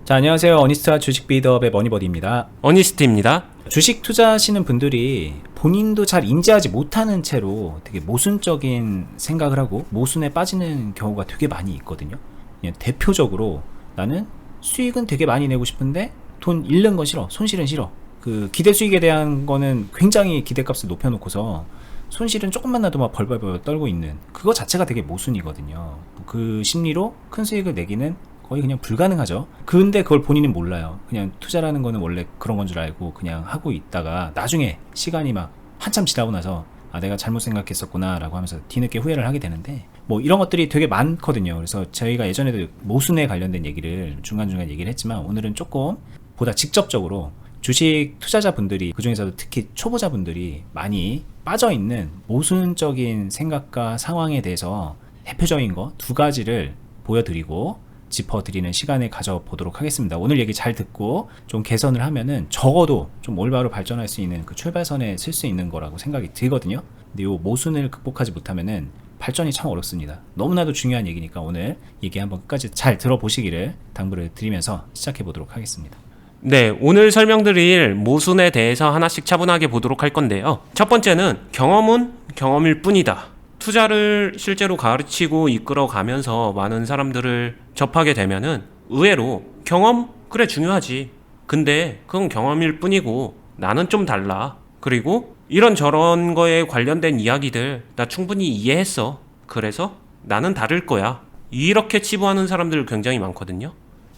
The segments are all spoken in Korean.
자, 안녕하세요. 어니스트와 주식 비더업의 머니버디입니다. 어니스트입니다. 주식 투자하시는 분들이 본인도 잘 인지하지 못하는 채로 되게 모순적인 생각을 하고 모순에 빠지는 경우가 되게 많이 있거든요. 그냥 대표적으로 나는 수익은 되게 많이 내고 싶은데 돈 잃는 건 싫어. 손실은 싫어. 그 기대 수익에 대한 거는 굉장히 기대값을 높여놓고서 손실은 조금만 나도 막 벌벌벌 떨고 있는 그거 자체가 되게 모순이거든요. 그 심리로 큰 수익을 내기는 거의 그냥 불가능하죠. 근데 그걸 본인은 몰라요. 그냥 투자라는 거는 원래 그런 건 줄 알고 그냥 하고 있다가 나중에 시간이 막 한참 지나고 나서 아, 내가 잘못 생각했었구나 라고 하면서 뒤늦게 후회를 하게 되는데 뭐 이런 것들이 되게 많거든요. 그래서 저희가 예전에도 모순에 관련된 얘기를 중간중간 얘기를 했지만 오늘은 조금 보다 직접적으로 주식 투자자분들이, 그중에서도 특히 초보자분들이 많이 빠져있는 모순적인 생각과 상황에 대해서 대표적인 거 두 가지를 보여드리고 짚어드리는 시간을 가져보도록 하겠습니다. 오늘 얘기 잘 듣고 좀 개선을 하면은 적어도 좀 올바로 발전할 수 있는 그 출발선에 쓸 수 있는 거라고 생각이 들거든요. 근데 이 모순을 극복하지 못하면은 발전이 참 어렵습니다. 너무나도 중요한 얘기니까 오늘 얘기 한번 끝까지 잘 들어보시기를 당부를 드리면서 시작해 보도록 하겠습니다. 네, 오늘 설명드릴 모순에 대해서 하나씩 차분하게 보도록 할 건데요. 첫 번째는 경험은 경험일 뿐이다. 투자를 실제로 가르치고 이끌어 가면서 많은 사람들을 접하게 되면은 의외로 경험? 그래, 중요하지. 근데 그건 경험일 뿐이고 나는 좀 달라. 그리고 이런저런 거에 관련된 이야기들 나 충분히 이해했어. 그래서 나는 다를 거야. 이렇게 치부하는 사람들 굉장히 많거든요.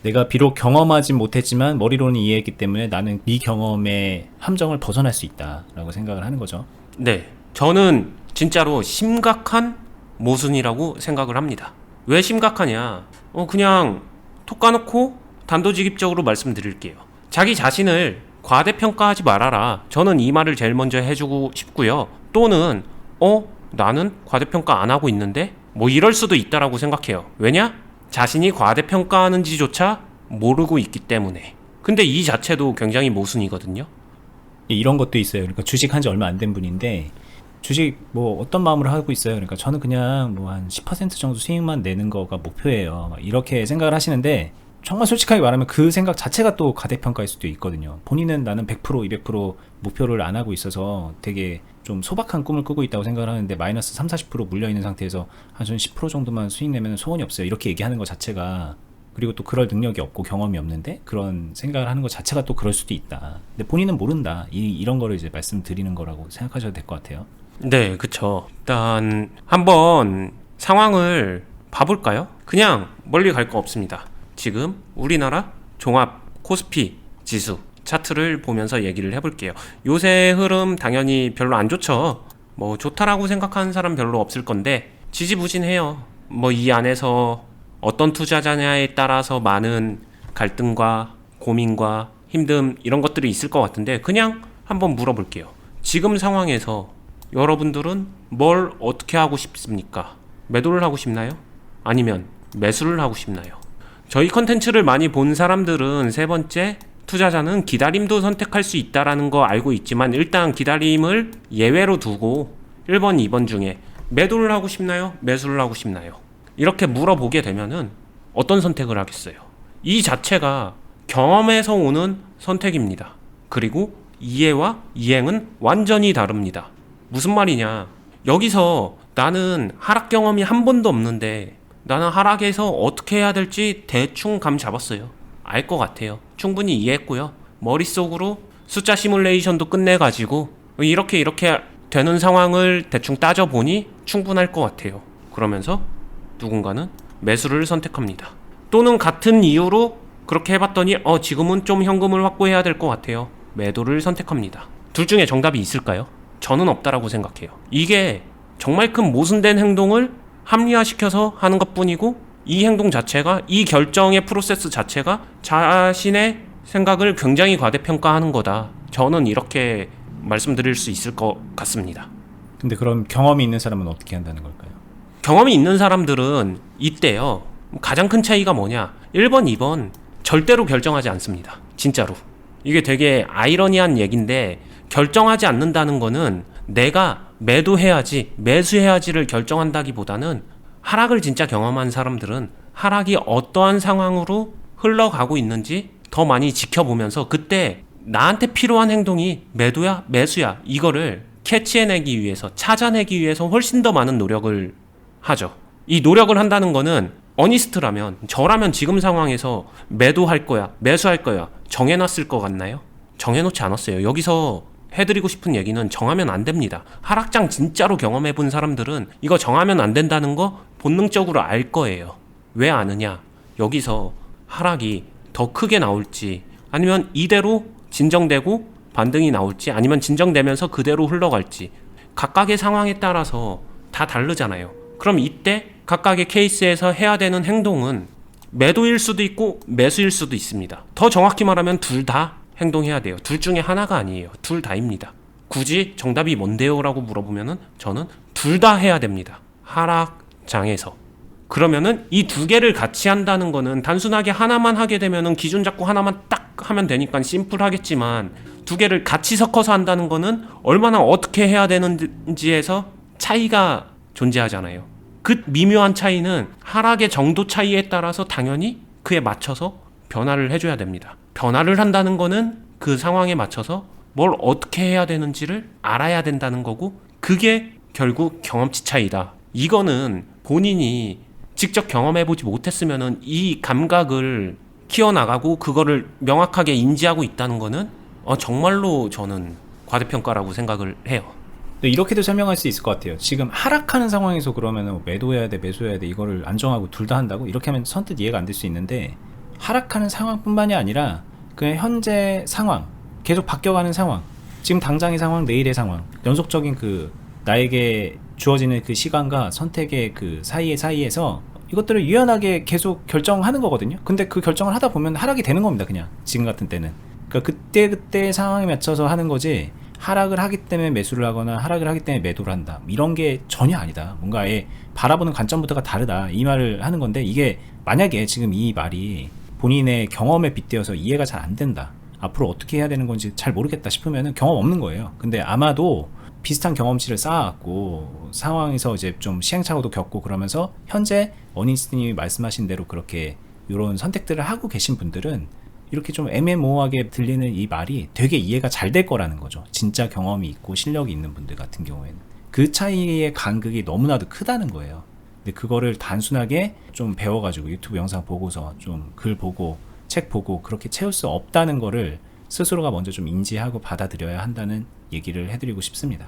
내가 비록 경험하진 못했지만 머리로는 이해했기 때문에 나는 이 경험의 함정을 벗어날 수 있다라고 생각을 하는 거죠. 네, 저는 진짜로 심각한 모순이라고 생각을 합니다. 왜 심각하냐? 그냥 톡 까놓고 단도직입적으로 말씀드릴게요. 자기 자신을 과대평가하지 말아라. 저는 이 말을 제일 먼저 해주고 싶고요. 또는 나는 과대평가 안 하고 있는데? 뭐 이럴 수도 있다라고 생각해요. 왜냐? 자신이 과대평가하는지조차 모르고 있기 때문에. 근데 이 자체도 굉장히 모순이거든요. 이런 것도 있어요. 그러니까 주식 한지 얼마 안 된 분인데 주식 뭐 어떤 마음으로 하고 있어요. 그러니까 저는 그냥 뭐 한 10% 정도 수익만 내는 거가 목표예요. 막 이렇게 생각을 하시는데 정말 솔직하게 말하면 그 생각 자체가 또 과대평가일 수도 있거든요. 본인은 나는 100% 200% 목표를 안 하고 있어서 되게 좀 소박한 꿈을 꾸고 있다고 생각을 하는데 마이너스 3, 40% 물려있는 상태에서 한 10% 정도만 수익 내면 소원이 없어요. 이렇게 얘기하는 것 자체가, 그리고 또 그럴 능력이 없고 경험이 없는데 그런 생각을 하는 것 자체가 또 그럴 수도 있다. 근데 본인은 모른다. 이런 거를 이제 말씀드리는 거라고 생각하셔도 될 것 같아요. 네, 그쵸. 일단 한번 상황을 봐볼까요? 그냥 멀리 갈 거 없습니다. 지금 우리나라 종합 코스피 지수 차트를 보면서 얘기를 해볼게요. 요새 흐름 당연히 별로 안 좋죠. 뭐 좋다라고 생각하는 사람 별로 없을 건데 지지부진해요. 뭐 이 안에서 어떤 투자자냐에 따라서 많은 갈등과 고민과 힘듦 이런 것들이 있을 것 같은데 그냥 한번 물어볼게요. 지금 상황에서 여러분들은 뭘 어떻게 하고 싶습니까? 매도를 하고 싶나요? 아니면 매수를 하고 싶나요? 저희 컨텐츠를 많이 본 사람들은 세 번째, 투자자는 기다림도 선택할 수 있다라는 거 알고 있지만 일단 기다림을 예외로 두고 1번, 2번 중에 매도를 하고 싶나요? 매수를 하고 싶나요? 이렇게 물어보게 되면은 어떤 선택을 하겠어요? 이 자체가 경험에서 오는 선택입니다. 그리고 이해와 이행은 완전히 다릅니다. 무슨 말이냐? 여기서 나는 하락 경험이 한 번도 없는데 나는 하락에서 어떻게 해야 될지 대충 감 잡았어요. 알 것 같아요. 충분히 이해했고요. 머릿속으로 숫자 시뮬레이션도 끝내가지고 이렇게 되는 상황을 대충 따져보니 충분할 것 같아요. 그러면서 누군가는 매수를 선택합니다. 또는 같은 이유로 그렇게 해봤더니 지금은 좀 현금을 확보해야 될 것 같아요. 매도를 선택합니다. 둘 중에 정답이 있을까요? 저는 없다라고 생각해요. 이게 정말 큰 모순된 행동을 합리화시켜서 하는 것뿐이고 이 행동 자체가, 이 결정의 프로세스 자체가 자신의 생각을 굉장히 과대평가하는 거다. 저는 이렇게 말씀드릴 수 있을 것 같습니다. 근데 그럼 경험이 있는 사람은 어떻게 한다는 걸까요? 경험이 있는 사람들은 이때요. 가장 큰 차이가 뭐냐? 1번, 2번 절대로 결정하지 않습니다. 진짜로. 이게 되게 아이러니한 얘기인데 결정하지 않는다는 거는 내가 매도해야지, 매수해야지를 결정한다기보다는 하락을 진짜 경험한 사람들은 하락이 어떠한 상황으로 흘러가고 있는지 더 많이 지켜보면서 그때 나한테 필요한 행동이 매도야, 매수야 이거를 캐치해내기 위해서, 찾아내기 위해서 훨씬 더 많은 노력을 하죠. 이 노력을 한다는 거는 어니스트라면, 저라면 지금 상황에서 매도할 거야, 매수할 거야 정해놨을 것 같나요? 정해놓지 않았어요. 여기서 해드리고 싶은 얘기는 정하면 안 됩니다. 하락장 진짜로 경험해본 사람들은 이거 정하면 안 된다는 거 본능적으로 알 거예요. 왜 아느냐? 여기서 하락이 더 크게 나올지, 아니면 이대로 진정되고 반등이 나올지, 아니면 진정되면서 그대로 흘러갈지 각각의 상황에 따라서 다 다르잖아요. 그럼 이때 각각의 케이스에서 해야 되는 행동은 매도일 수도 있고 매수일 수도 있습니다. 더 정확히 말하면 둘 다 행동해야 돼요. 둘 중에 하나가 아니에요. 둘 다입니다. 굳이 정답이 뭔데요? 라고 물어보면은 저는 둘 다 해야 됩니다. 하락장에서. 그러면은 이 두 개를 같이 한다는 거는 단순하게 하나만 하게 되면은 기준 잡고 하나만 딱 하면 되니까 심플하겠지만, 두 개를 같이 섞어서 한다는 거는 얼마나 어떻게 해야 되는지에서 차이가 존재하잖아요. 그 미묘한 차이는 하락의 정도 차이에 따라서 당연히 그에 맞춰서 변화를 해줘야 됩니다. 변화를 한다는 거는 그 상황에 맞춰서 뭘 어떻게 해야 되는지를 알아야 된다는 거고, 그게 결국 경험치 차이다. 이거는 본인이 직접 경험해보지 못했으면은 이 감각을 키워나가고 그거를 명확하게 인지하고 있다는 거는 정말로 저는 과대평가라고 생각을 해요. 이렇게도 설명할 수 있을 것 같아요. 지금 하락하는 상황에서 그러면 매도해야 돼, 매수해야 돼, 이거를 안정하고 둘 다 한다고? 이렇게 하면 선뜻 이해가 안 될 수 있는데, 하락하는 상황뿐만이 아니라 그냥 현재 상황, 계속 바뀌어가는 상황, 지금 당장의 상황, 내일의 상황, 연속적인 그 나에게 주어지는 그 시간과 선택의 그 사이에서 이것들을 유연하게 계속 결정하는 거거든요. 근데 그 결정을 하다 보면 하락이 되는 겁니다. 그냥 지금 같은 때는. 그러니까 그때 상황에 맞춰서 하는 거지, 하락을 하기 때문에 매수를 하거나 하락을 하기 때문에 매도를 한다, 이런 게 전혀 아니다. 뭔가 아예 바라보는 관점부터가 다르다, 이 말을 하는 건데, 이게 만약에 지금 이 말이 본인의 경험에 빗대어서 이해가 잘 안 된다, 앞으로 어떻게 해야 되는 건지 잘 모르겠다 싶으면 경험 없는 거예요. 근데 아마도 비슷한 경험치를 쌓아갖고 상황에서 이제 좀 시행착오도 겪고 그러면서 현재 어니스트님이 말씀하신 대로 그렇게 이런 선택들을 하고 계신 분들은 이렇게 좀 애매모호하게 들리는 이 말이 되게 이해가 잘 될 거라는 거죠. 진짜 경험이 있고 실력이 있는 분들 같은 경우에는 그 차이의 간극이 너무나도 크다는 거예요. 근데 그거를 단순하게 좀 배워가지고 유튜브 영상 보고서 좀 글 보고 책 보고 그렇게 채울 수 없다는 거를 스스로가 먼저 좀 인지하고 받아들여야 한다는 얘기를 해드리고 싶습니다.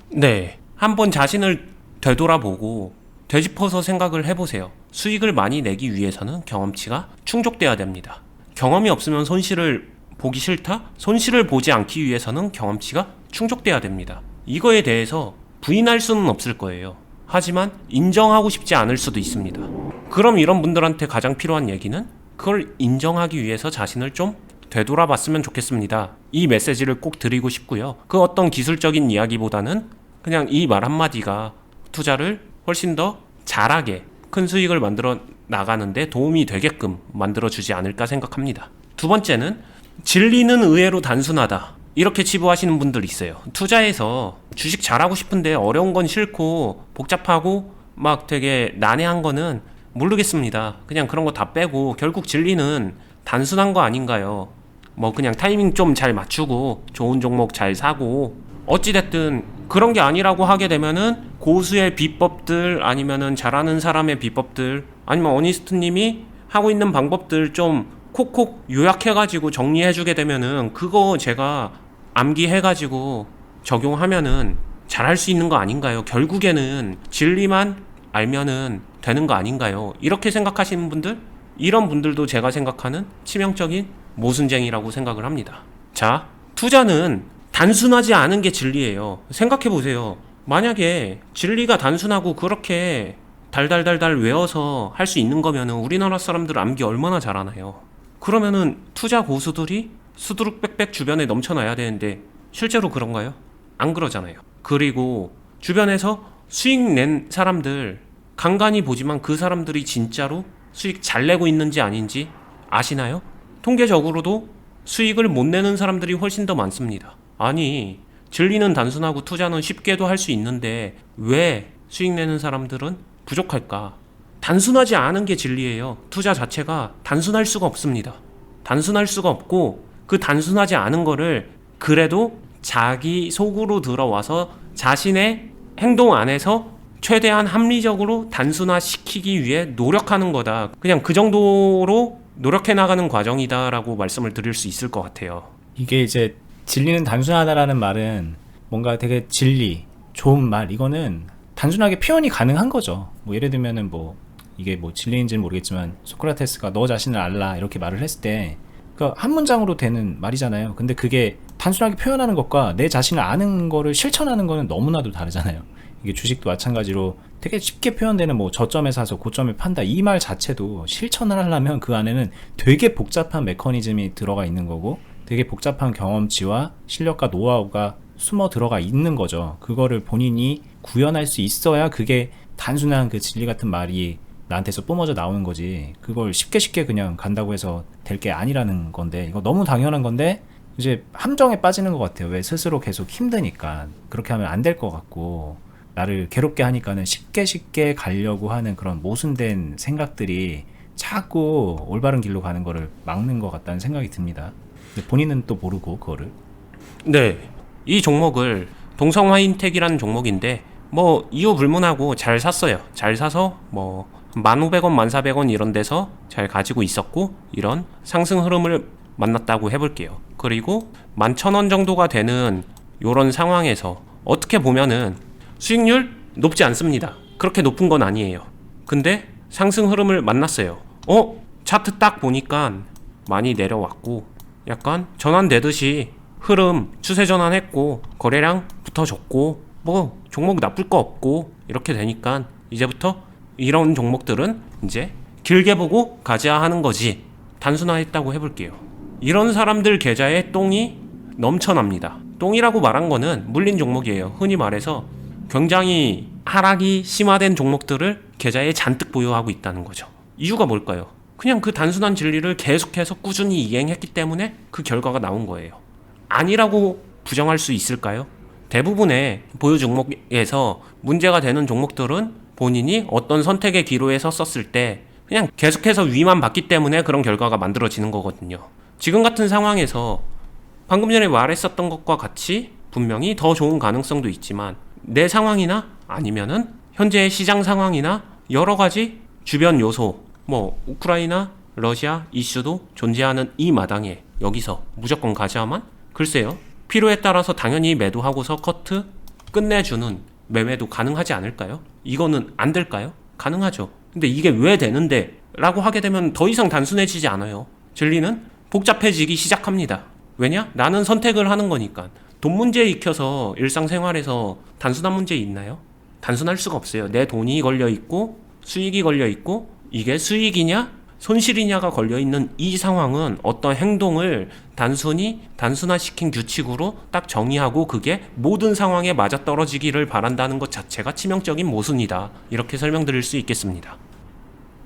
네, 한번 자신을 되돌아보고 되짚어서 생각을 해보세요. 수익을 많이 내기 위해서는 경험치가 충족돼야 됩니다. 경험이 없으면 손실을 보기 싫다? 손실을 보지 않기 위해서는 경험치가 충족돼야 됩니다. 이거에 대해서 부인할 수는 없을 거예요. 하지만 인정하고 싶지 않을 수도 있습니다. 그럼 이런 분들한테 가장 필요한 얘기는 그걸 인정하기 위해서 자신을 좀 되돌아봤으면 좋겠습니다. 이 메시지를 꼭 드리고 싶고요. 그 어떤 기술적인 이야기보다는 그냥 이 말 한마디가 투자를 훨씬 더 잘하게 큰 수익을 만들어 나가는데 도움이 되게끔 만들어주지 않을까 생각합니다. 두 번째는 진리는 의외로 단순하다, 이렇게 치부하시는 분들 있어요. 투자에서 주식 잘하고 싶은데 어려운 건 싫고 복잡하고 막 되게 난해한 거는 모르겠습니다. 그냥 그런 거 다 빼고 결국 진리는 단순한 거 아닌가요? 뭐 그냥 타이밍 좀 잘 맞추고 좋은 종목 잘 사고, 어찌됐든 그런 게 아니라고 하게 되면은 고수의 비법들, 아니면은 잘하는 사람의 비법들, 아니면 어니스트님이 하고 있는 방법들 좀 콕콕 요약해가지고 정리해주게 되면은 그거 제가 암기해가지고 적용하면은 잘할 수 있는 거 아닌가요? 결국에는 진리만 알면은 되는 거 아닌가요? 이렇게 생각하시는 분들, 이런 분들도 제가 생각하는 치명적인 모순쟁이라고 생각을 합니다. 자, 투자는 단순하지 않은 게 진리예요. 생각해보세요. 만약에 진리가 단순하고 그렇게 달달달달 외워서 할 수 있는 거면은 우리나라 사람들 암기 얼마나 잘하나요? 그러면은 투자 고수들이 수두룩 빽빽 주변에 넘쳐나야 되는데 실제로 그런가요? 안 그러잖아요. 그리고 주변에서 수익 낸 사람들 간간히 보지만 그 사람들이 진짜로 수익 잘 내고 있는지 아닌지 아시나요? 통계적으로도 수익을 못 내는 사람들이 훨씬 더 많습니다. 아니, 진리는 단순하고 투자는 쉽게도 할 수 있는데 왜 수익 내는 사람들은 부족할까? 단순하지 않은 게 진리예요. 투자 자체가 단순할 수가 없습니다. 단순할 수가 없고 그 단순하지 않은 거를 그래도 자기 속으로 들어와서 자신의 행동 안에서 최대한 합리적으로 단순화시키기 위해 노력하는 거다. 그냥 그 정도로 노력해 나가는 과정이다라고 말씀을 드릴 수 있을 것 같아요. 이게 이제 진리는 단순하다라는 말은 뭔가 되게 진리, 좋은 말, 이거는 단순하게 표현이 가능한 거죠. 뭐 예를 들면은 뭐 이게 뭐 진리인지는 모르겠지만 소크라테스가 너 자신을 알라 이렇게 말을 했을 때 그 한 문장으로 되는 말이잖아요. 근데 그게 단순하게 표현하는 것과 내 자신을 아는 거를 실천하는 거는 너무나도 다르잖아요. 이게 주식도 마찬가지로 되게 쉽게 표현되는 뭐 저점에 사서 고점에 판다 이 말 자체도 실천을 하려면 그 안에는 되게 복잡한 메커니즘이 들어가 있는 거고 되게 복잡한 경험치와 실력과 노하우가 숨어 들어가 있는 거죠. 그거를 본인이 구현할 수 있어야 그게 단순한 그 진리 같은 말이 나한테서 뿜어져 나오는 거지. 그걸 쉽게 그냥 간다고 해서 될 게 아니라는 건데, 이거 너무 당연한 건데 이제 함정에 빠지는 것 같아요. 왜? 스스로 계속 힘드니까. 그렇게 하면 안 될 것 같고 나를 괴롭게 하니까는 쉽게 가려고 하는 그런 모순된 생각들이 자꾸 올바른 길로 가는 거를 막는 것 같다는 생각이 듭니다. 근데 본인은 또 모르고 그거를. 네, 이 종목을 동성화인텍이라는 종목인데 뭐 이유 불문하고 잘 샀어요. 잘 사서 뭐 1,500원, 1,400원 이런 데서 잘 가지고 있었고 이런 상승 흐름을 만났다고 해볼게요. 그리고 11,000원 정도가 되는 요런 상황에서 어떻게 보면은 수익률 높지 않습니다. 그렇게 높은 건 아니에요. 근데 상승 흐름을 만났어요. 차트 딱 보니까 많이 내려왔고 약간 전환되듯이 흐름 추세 전환했고 거래량 붙어줬고 뭐 종목 나쁠 거 없고 이렇게 되니까 이제부터 이런 종목들은 이제 길게 보고 가자 하는 거지. 단순화했다고 해볼게요. 이런 사람들 계좌에 똥이 넘쳐납니다. 똥이라고 말한 거는 물린 종목이에요. 흔히 말해서 굉장히 하락이 심화된 종목들을 계좌에 잔뜩 보유하고 있다는 거죠. 이유가 뭘까요? 그냥 그 단순한 진리를 계속해서 꾸준히 이행했기 때문에 그 결과가 나온 거예요. 아니라고 부정할 수 있을까요? 대부분의 보유 종목에서 문제가 되는 종목들은 본인이 어떤 선택의 기로에 섰었을 때 그냥 계속해서 위만 봤기 때문에 그런 결과가 만들어지는 거거든요. 지금 같은 상황에서 방금 전에 말했었던 것과 같이 분명히 더 좋은 가능성도 있지만 내 상황이나 아니면은 현재의 시장 상황이나 여러 가지 주변 요소, 뭐 우크라이나, 러시아 이슈도 존재하는 이 마당에 여기서 무조건 가져야만? 글쎄요. 필요에 따라서 당연히 매도하고서 커트 끝내주는 매매도 가능하지 않을까요? 이거는 안 될까요? 가능하죠. 근데 이게 왜 되는데? 라고 하게 되면 더 이상 단순해지지 않아요. 진리는 복잡해지기 시작합니다. 왜냐? 나는 선택을 하는 거니까. 돈 문제에 익혀서 일상생활에서 단순한 문제 있나요? 단순할 수가 없어요. 내 돈이 걸려있고 수익이 걸려있고 이게 수익이냐 손실이냐가 걸려있는 이 상황은 어떤 행동을 단순히 단순화시킨 규칙으로 딱 정의하고 그게 모든 상황에 맞아떨어지기를 바란다는 것 자체가 치명적인 모순이다. 이렇게 설명드릴 수 있겠습니다.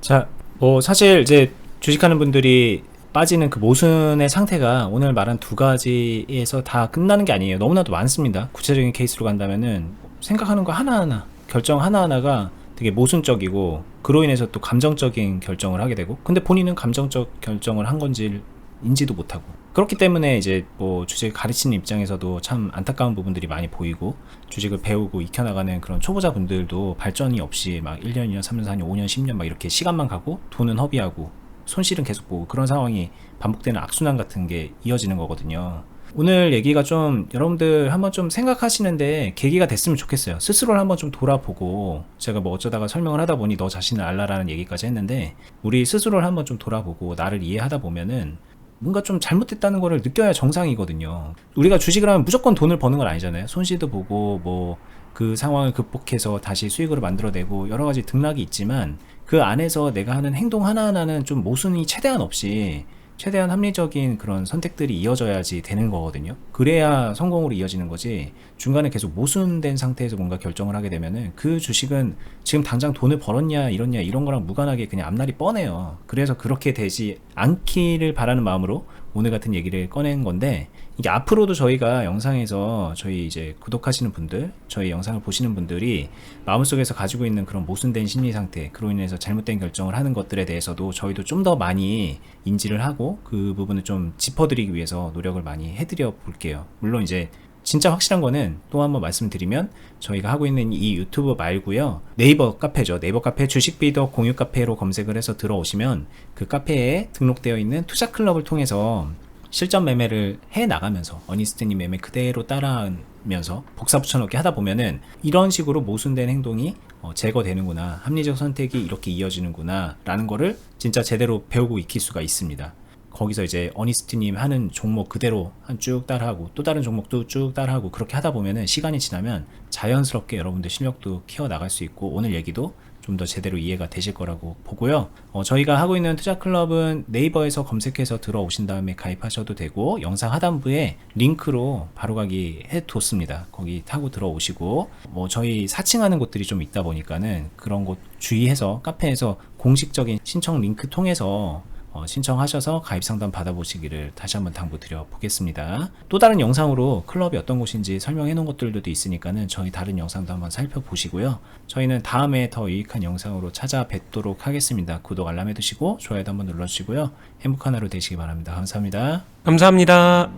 자, 뭐 사실 이제 주식하는 분들이 빠지는 그 모순의 상태가 오늘 말한 두 가지에서 다 끝나는 게 아니에요. 너무나도 많습니다. 구체적인 케이스로 간다면은 생각하는 거 하나하나, 결정 하나하나가 되게 모순적이고 그로 인해서 또 감정적인 결정을 하게 되고 근데 본인은 감정적 결정을 한 건지 인지도 못하고 그렇기 때문에 이제 뭐 주식 가르치는 입장에서도 참 안타까운 부분들이 많이 보이고 주식을 배우고 익혀나가는 그런 초보자분들도 발전이 없이 막 1년, 2년, 3년, 4년, 5년, 10년 막 이렇게 시간만 가고 돈은 허비하고 손실은 계속 보고 그런 상황이 반복되는 악순환 같은 게 이어지는 거거든요. 오늘 얘기가 좀 여러분들 한번 좀 생각하시는데 계기가 됐으면 좋겠어요. 스스로를 한번 좀 돌아보고 제가 뭐 어쩌다가 설명을 하다 보니 너 자신을 알라라는 얘기까지 했는데 우리 스스로를 한번 좀 돌아보고 나를 이해하다 보면은 뭔가 좀 잘못됐다는 거를 느껴야 정상이거든요. 우리가 주식을 하면 무조건 돈을 버는 건 아니잖아요. 손실도 보고 뭐 그 상황을 극복해서 다시 수익으로 만들어내고 여러 가지 등락이 있지만 그 안에서 내가 하는 행동 하나하나는 좀 모순이 최대한 없이 최대한 합리적인 그런 선택들이 이어져야지 되는 거거든요. 그래야 성공으로 이어지는 거지 중간에 계속 모순된 상태에서 뭔가 결정을 하게 되면은 그 주식은 지금 당장 돈을 벌었냐 이렇냐 이런 거랑 무관하게 그냥 앞날이 뻔해요. 그래서 그렇게 되지 않기를 바라는 마음으로 오늘 같은 얘기를 꺼낸 건데, 이게 앞으로도 저희가 영상에서 저희 이제 구독하시는 분들, 저희 영상을 보시는 분들이 마음속에서 가지고 있는 그런 모순된 심리 상태, 그로 인해서 잘못된 결정을 하는 것들에 대해서도 저희도 좀 더 많이 인지를 하고 그 부분을 좀 짚어드리기 위해서 노력을 많이 해드려 볼게요. 물론 이제 진짜 확실한 거는 또 한번 말씀드리면, 저희가 하고 있는 이 유튜브 말고요, 네이버 카페죠. 네이버 카페 주식비더 공유 카페로 검색을 해서 들어오시면 그 카페에 등록되어 있는 투자 클럽을 통해서 실전 매매를 해 나가면서 어니스트님 매매 그대로 따라하면서 복사 붙여넣기 하다 보면은 이런 식으로 모순된 행동이 제거되는구나, 합리적 선택이 이렇게 이어지는구나 라는 거를 진짜 제대로 배우고 익힐 수가 있습니다. 거기서 이제 어니스트님 하는 종목 그대로 한 쭉 따라하고 또 다른 종목도 쭉 따라하고, 그렇게 하다 보면은 시간이 지나면 자연스럽게 여러분들 실력도 키워 나갈 수 있고, 오늘 얘기도 좀 더 제대로 이해가 되실 거라고 보고요. 저희가 하고 있는 투자 클럽은 네이버에서 검색해서 들어오신 다음에 가입하셔도 되고, 영상 하단부에 링크로 바로가기 해뒀습니다. 거기 타고 들어오시고, 저희 사칭하는 곳들이 좀 있다 보니까는 그런 곳 주의해서 카페에서 공식적인 신청 링크 통해서 신청하셔서 가입 상담 받아보시기를 다시 한번 당부드려 보겠습니다. 또 다른 영상으로 클럽이 어떤 곳인지 설명해 놓은 것들도 있으니까는 저희 다른 영상도 한번 살펴보시고요. 저희는 다음에 더 유익한 영상으로 찾아뵙도록 하겠습니다. 구독 알람 해두시고 좋아요도 한번 눌러주시고요. 행복한 하루 되시기 바랍니다. 감사합니다. 감사합니다.